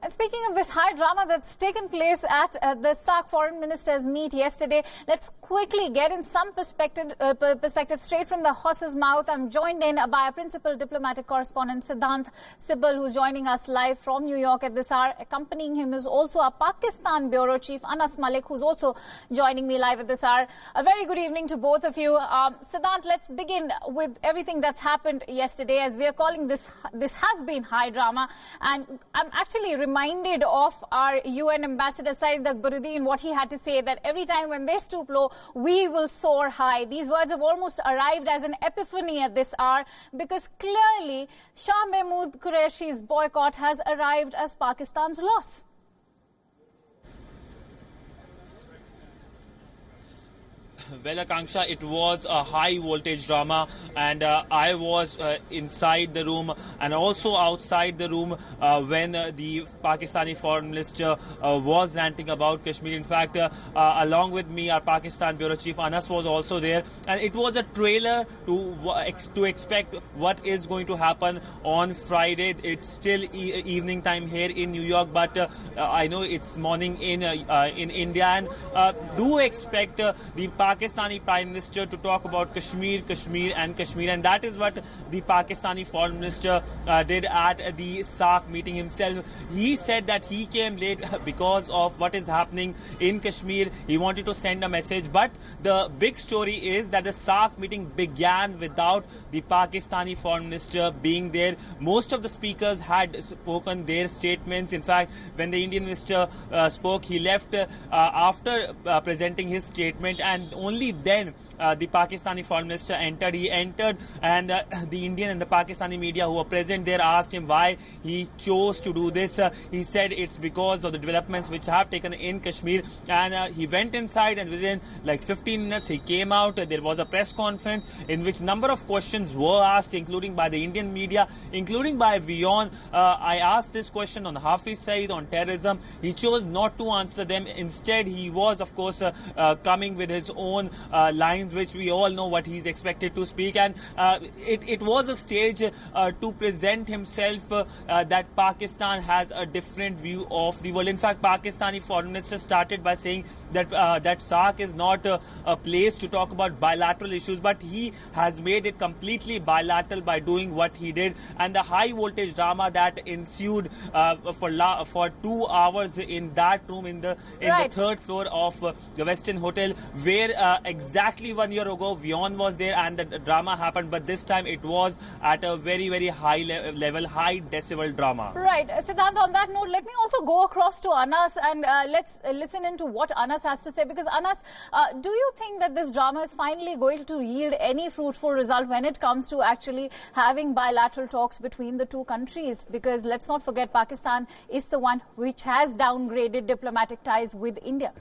And speaking of this high drama that's taken place at the SAARC foreign ministers meet yesterday, let's quickly get in some perspective straight from the horse's mouth. I'm joined in by our principal diplomatic correspondent Siddhant Sibal, who's joining us live from New York at this hour. Accompanying him is also our Pakistan bureau chief Anas Malik, who's also joining me live at this hour. A very good evening to both of you. Siddhant, let's begin with everything that's happened yesterday. As we are calling this has been high drama, and I'm actually reminded of our UN ambassador Saeed Akbaruddin, what he had to say, that every time when they stoop low, we will soar high. These words have almost arrived as an epiphany at this hour, because clearly Shah Mahmood Qureshi's boycott has arrived as Pakistan's loss. Well, Akanksha, it was a high voltage drama, and I was inside the room and also outside the room when the Pakistani foreign minister was ranting about Kashmir. In fact, along with me, our Pakistan bureau chief Anas was also there, and it was a trailer to expect what is going to happen on Friday. It's still evening time here in New York, but I know it's morning in India, and do expect the Pakistani Prime Minister to talk about Kashmir, and that is what the Pakistani Foreign Minister did at the SAARC meeting himself. He said that he came late because of what is happening in Kashmir. He wanted to send a message, but the big story is that the SAARC meeting began without the Pakistani Foreign Minister being there. Most of the speakers had spoken their statements. In fact, when the Indian minister spoke, he left after presenting his statement, and only then the Pakistani foreign minister entered. He entered, and the Indian and the Pakistani media who were present there asked him why he chose to do this. He said it's because of the developments which have taken in Kashmir, and he went inside, and within like 15 minutes he came out. There was a press conference in which number of questions were asked, including by the Indian media, including by WION. I asked this question on Hafiz Saeed, on terrorism. He chose not to answer them. Instead, he was, of course, coming with his own lines, which we all know what he's expected to speak, and it was a stage to present himself that Pakistan has a different view of the world. In fact, Pakistani foreign minister started by saying that that SAARC is not a place to talk about bilateral issues, but he has made it completely bilateral by doing what he did, and the high voltage drama that ensued for 2 hours in that room in the third floor of the Western Hotel, where exactly 1 year ago WION was there and the drama happened, but this time it was at a very, very high level, high decibel drama. Right. Siddhant, on that note, let me also go across to Anas, and let's listen into what Anas has to say, because Anas, do you think that this drama is finally going to yield any fruitful result when it comes to actually having bilateral talks between the two countries? Because let's not forget, Pakistan is the one which has downgraded diplomatic ties with India.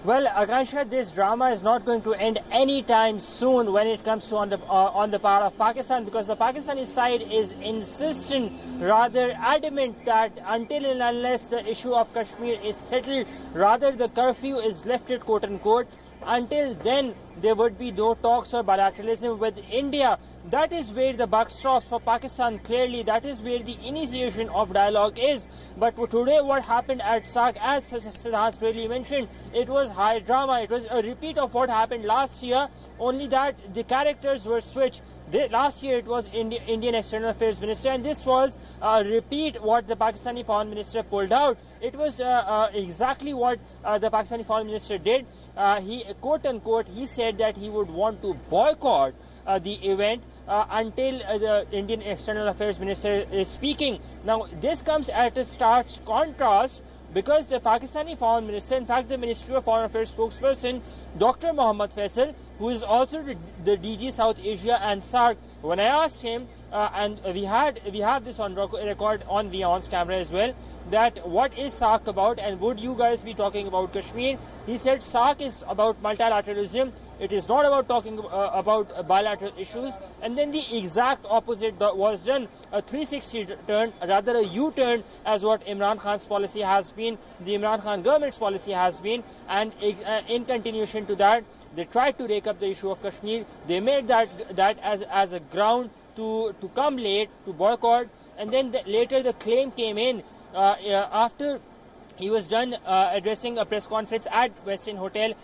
Well, Akansha, this drama is not going to end anytime soon when it comes to on the part of Pakistan, because the Pakistani side is insistent, rather adamant, that until and unless the issue of Kashmir is settled, rather the curfew is lifted, quote unquote, until then there would be no talks or bilateralism with India. That is where the buck stops for Pakistan. Clearly, that is where the initiation of dialogue is. But today, what happened at SAARC, as Siddhant really mentioned, it was high drama. It was a repeat of what happened last year, only that the characters were switched. Last year, it was Indian External Affairs Minister, and this was a repeat what the Pakistani Foreign Minister pulled out. It was exactly what the Pakistani Foreign Minister did. He, quote unquote, he said that he would want to boycott the event until the Indian External Affairs Minister is speaking. Now, this comes at a stark contrast, because the Pakistani Foreign Minister, in fact the Ministry of Foreign Affairs spokesperson, Dr. Mohammad Faisal, who is also the DG South Asia and SAARC, when I asked him, and we have this on record on WION's camera as well, that what is SAARC about and would you guys be talking about Kashmir? He said SAARC is about multilateralism. It is not about talking about bilateral issues. And then the exact opposite was done, a 360 turn, rather a U-turn, as what Imran Khan's policy has been, the Imran Khan government's policy has been, and in continuation to that, they tried to rake up the issue of Kashmir. They made that as a ground to come late, to boycott, and then later the claim came in after he was done addressing a press conference at Westin Hotel,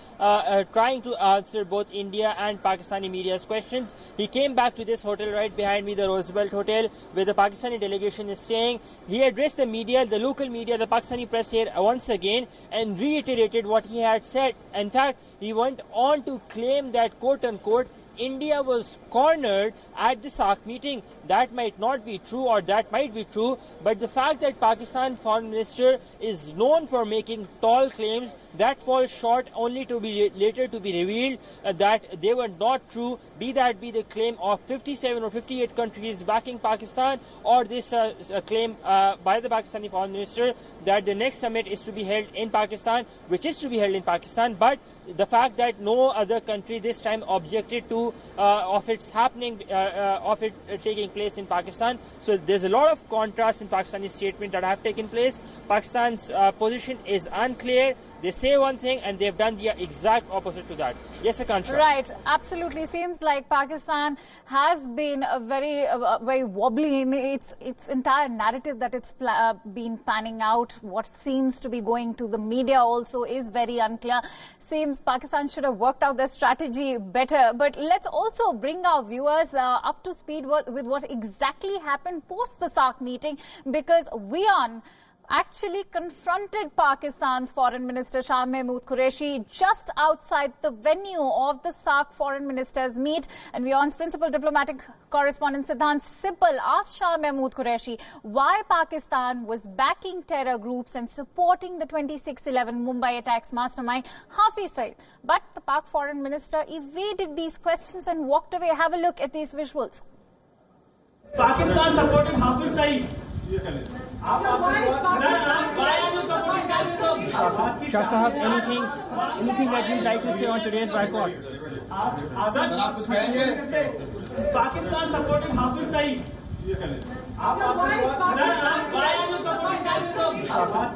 trying to answer both India and Pakistani media's questions. He came back to this hotel right behind me, the Roosevelt Hotel, where the Pakistani delegation is staying. He addressed the media, the local media, the Pakistani press here once again, and reiterated what he had said. In fact, he went on to claim that, quote-unquote, India was cornered at the SAARC meeting. That might not be true, or that might be true, but the fact that Pakistan foreign minister is known for making tall claims that fall short, only to be later to be revealed that they were not true, be that be the claim of 57 or 58 countries backing Pakistan, or this claim by the Pakistani foreign minister that the next summit is to be held in Pakistan, which is to be held in Pakistan, but the fact that no other country this time objected to of its happening, of it taking place in Pakistan. So there's a lot of contrast in Pakistani statements that have taken place. Pakistan's position is unclear. They say one thing and they've done the exact opposite to that. Yes, Akansha. Right, absolutely. Seems like Pakistan has been very wobbly in its entire narrative that it's been panning out. What seems to be going to the media also is very unclear. Seems Pakistan should have worked out their strategy better. But let's also bring our viewers up to speed with what exactly happened post the SAARC meeting, because WION actually confronted Pakistan's Foreign Minister Shah Mahmood Qureshi just outside the venue of the SAARC foreign ministers meet. And WION's principal diplomatic correspondent Siddhant Sipal asked Shah Mahmood Qureshi why Pakistan was backing terror groups and supporting the 26/11 Mumbai attacks mastermind Hafiz Saeed. But the Pak foreign minister evaded these questions and walked away. Have a look at these visuals. Pakistan supported Hafiz Saeed. Shah Sahab, anything that you'd like to say on today's boycott? Pakistan supported Hafiz Saeed.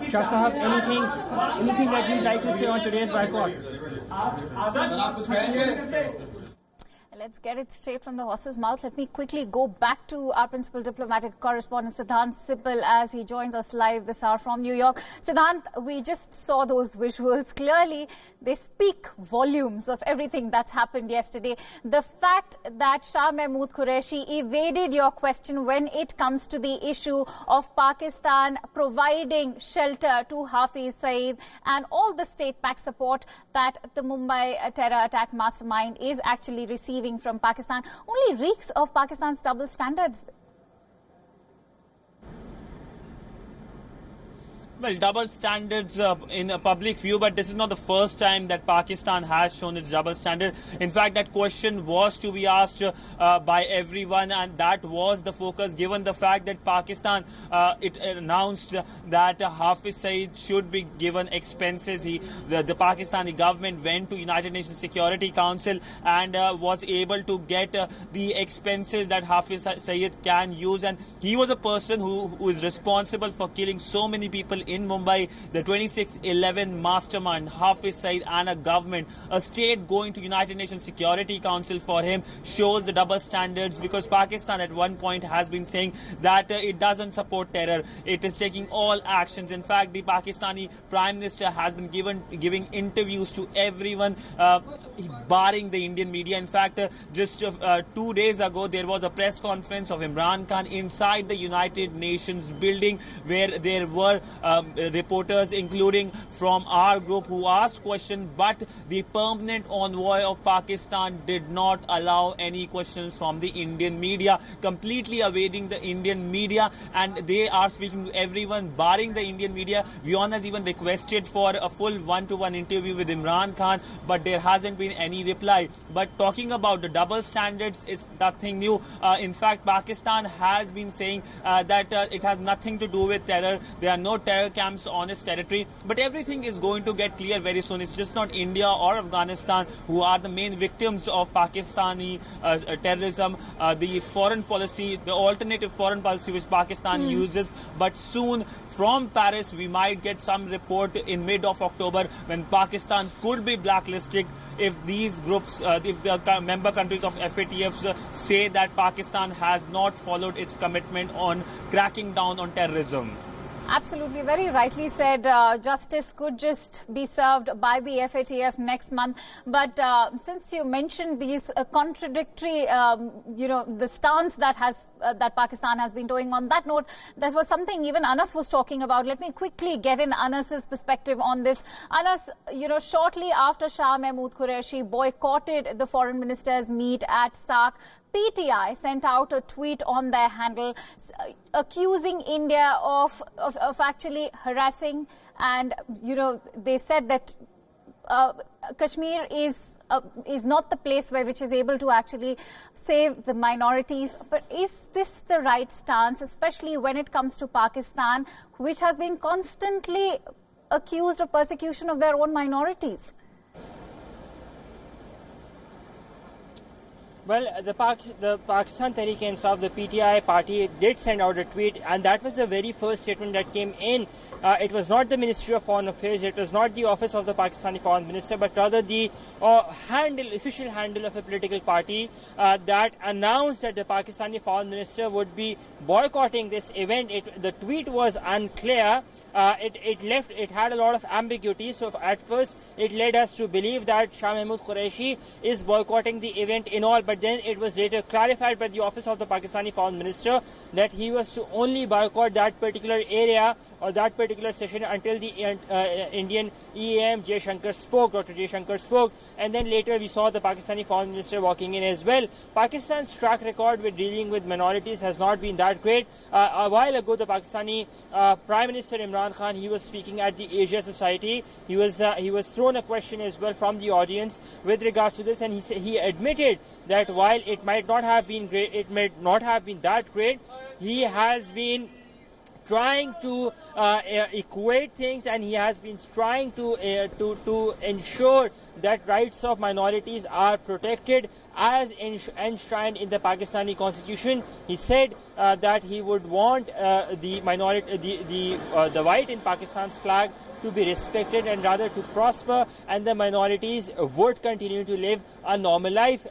Shah Sahab, anything that you'd like to say on today's boycott? Let's get it straight from the horse's mouth. Let me quickly go back to our principal diplomatic correspondent Siddhant Sipal as he joins us live this hour from New York. Siddhant, we just saw those visuals. Clearly, they speak volumes of everything that's happened yesterday. The fact that Shah Mahmood Qureshi evaded your question when it comes to the issue of Pakistan providing shelter to Hafiz Saeed and all the state-backed support that the Mumbai terror attack mastermind is actually receiving from Pakistan, only reeks of Pakistan's double standards. Well, double standards in a public view, but this is not the first time that Pakistan has shown its double standard. In fact, that question was to be asked by everyone, and that was the focus, given the fact that Pakistan, it announced that Hafiz Saeed should be given expenses. The Pakistani government went to United Nations Security Council and was able to get the expenses that Hafiz Saeed can use, and he was a person who is responsible for killing so many people in Mumbai. The 26/11 mastermind, Hafiz Saeed, and a government, a state going to United Nations Security Council for him, shows the double standards, because Pakistan at one point has been saying that it doesn't support terror. It is taking all actions. In fact, the Pakistani Prime Minister has been giving interviews to everyone, barring the Indian media. In fact, just 2 days ago, there was a press conference of Imran Khan inside the United Nations building, where there were reporters, including from our group, who asked questions, but the permanent envoy of Pakistan did not allow any questions from the Indian media, completely evading the Indian media, and they are speaking to everyone, barring the Indian media. WION has even requested for a full one-to-one interview with Imran Khan, but there hasn't been any reply. But talking about the double standards is nothing new. In fact, Pakistan has been saying that it has nothing to do with terror. There are no terror terror camps on its territory. But everything is going to get clear very soon. It's just not India or Afghanistan who are the main victims of Pakistani terrorism, the foreign policy, the alternative foreign policy which Pakistan uses. But soon from Paris, we might get some report in mid of October when Pakistan could be blacklisted if these groups, if the member countries of FATF say that Pakistan has not followed its commitment on cracking down on terrorism. Absolutely, very rightly said. Justice could just be served by the FATF next month. But since you mentioned these contradictory, the stance that that Pakistan has been doing on that note, that was something even Anas was talking about. Let me quickly get in Anas's perspective on this. Anas, shortly after Shah Mahmood Qureshi boycotted the foreign ministers' meet at SAARC, PTI sent out a tweet on their handle accusing India of actually harassing, and they said that Kashmir is not the place which is able to actually save the minorities. But is this the right stance, especially when it comes to Pakistan, which has been constantly accused of persecution of their own minorities? Well, the Pakistan Tehreek-e-Insaf, the PTI party, did send out a tweet, and that was the very first statement that came in. It was not the Ministry of Foreign Affairs, it was not the office of the Pakistani Foreign Minister, but rather the official handle of a political party that announced that the Pakistani Foreign Minister would be boycotting this event. The tweet was unclear. It had a lot of ambiguity. So at first it led us to believe that Shah Mahmood Qureshi is boycotting the event in all, but then it was later clarified by the office of the Pakistani Foreign Minister that he was to only boycott that particular area or that particular session until the Indian EAM Jaishankar spoke, Dr. Jaishankar spoke, and then later we saw the Pakistani Foreign Minister walking in as well. Pakistan's track record with dealing with minorities has not been that great. A while ago, the Pakistani Prime Minister Imran Khan, he was speaking at the Asia Society. He was thrown a question as well from the audience with regards to this, and he admitted that while it might not have been great, it may not have been that great, he has been trying to equate things, and he has been trying to ensure that rights of minorities are protected as enshrined in the Pakistani constitution. He said that he would want the white in Pakistan's flag to be respected and rather to prosper, and the minorities would continue to live a normal life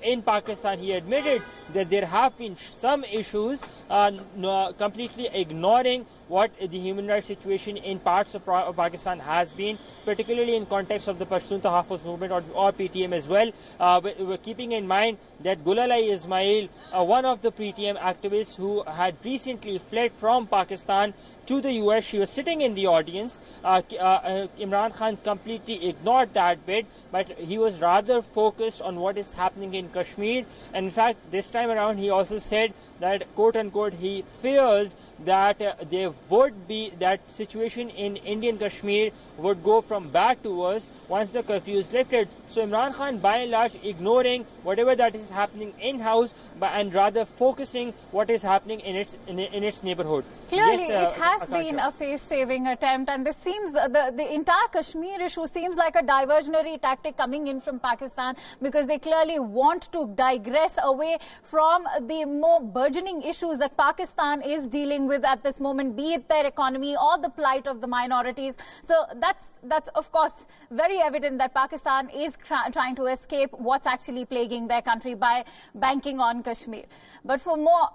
in Pakistan. He admitted that there have been some issues, completely ignoring what the human rights situation in parts of Pakistan has been, particularly in context of the Pashtun Tahaffuz movement or PTM as well. We're keeping in mind that Gulalai Ismail, one of the PTM activists who had recently fled from Pakistan to the US, she was sitting in the audience. Imran Khan completely ignored that bit, but he was rather focused on what is happening in Kashmir. And in fact, this time around, he also said that, quote unquote, he fears that there would be that situation in Indian Kashmir would go from bad to worse once the curfew is lifted. So Imran Khan, by and large, ignoring whatever that is happening in-house, and rather focusing what is happening in its neighborhood. Clearly, it has been a face-saving attempt, and this seems the entire Kashmir issue seems like a diversionary tactic coming in from Pakistan, because they clearly want to digress away from the more burgeoning issues that Pakistan is dealing with at this moment, be it their economy or the plight of the minorities. So that's of course very evident that Pakistan is trying to escape what's actually plaguing their country by banking on Kashmir. But for more,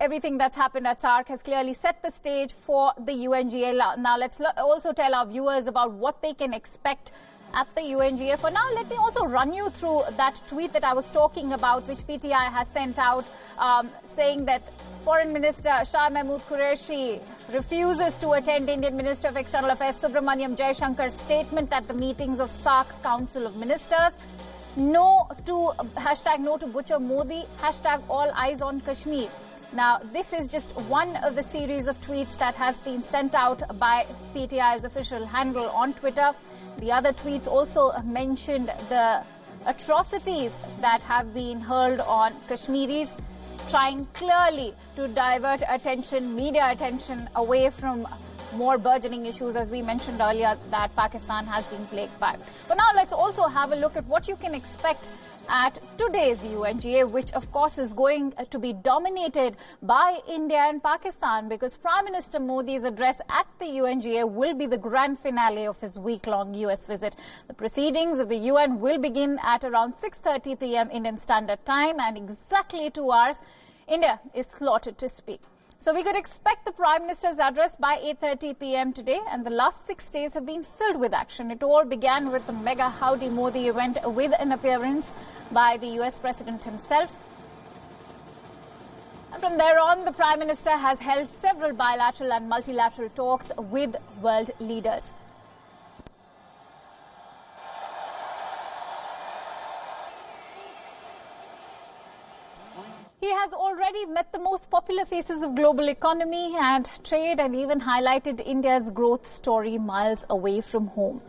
everything that's happened at SAARC has clearly set the stage for the UNGA. Now let's also tell our viewers about what they can expect at the UNGA. For now, let me also run you through that tweet that I was talking about, which PTI has sent out, saying that Foreign Minister Shah Mahmood Qureshi refuses to attend Indian Minister of External Affairs Subramaniam Jaishankar's statement at the meetings of SAARC Council of Ministers. No to Butcher Modi, all eyes on Kashmir. Now, this is just one of the series of tweets that has been sent out by PTI's official handle on Twitter. The other tweets also mentioned the atrocities that have been hurled on Kashmiris, trying clearly to divert attention, media attention, away from more burgeoning issues, as we mentioned earlier, that Pakistan has been plagued by. But now let's also have a look at what you can expect at today's UNGA, which of course is going to be dominated by India and Pakistan, because Prime Minister Modi's address at the UNGA will be the grand finale of his week-long US visit. The proceedings of the UN will begin at around 6:30 p.m. Indian Standard Time, and exactly 2 hours India is slotted to speak. So we could expect the Prime Minister's address by 8:30 p.m. today, and the last 6 days have been filled with action. It all began with the mega Howdy Modi event with an appearance by the US President himself. And from there on, the Prime Minister has held several bilateral and multilateral talks with world leaders. He has already met the most popular faces of global economy and trade, and even highlighted India's growth story miles away from home.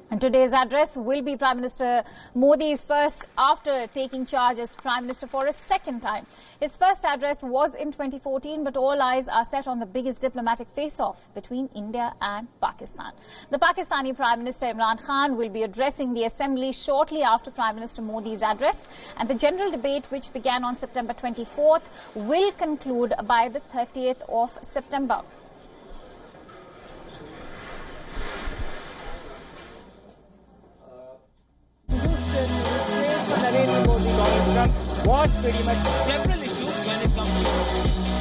And today's address will be Prime Minister Modi's first after taking charge as Prime Minister for a second time. His first address was in 2014, but all eyes are set on the biggest diplomatic face-off between India and Pakistan. The Pakistani Prime Minister Imran Khan will be addressing the Assembly shortly after Prime Minister Modi's address, and the general debate, which began on September 24th, will conclude by the 30th of September. Narendra Modi, Donald Trump was pretty much Several issues when it comes to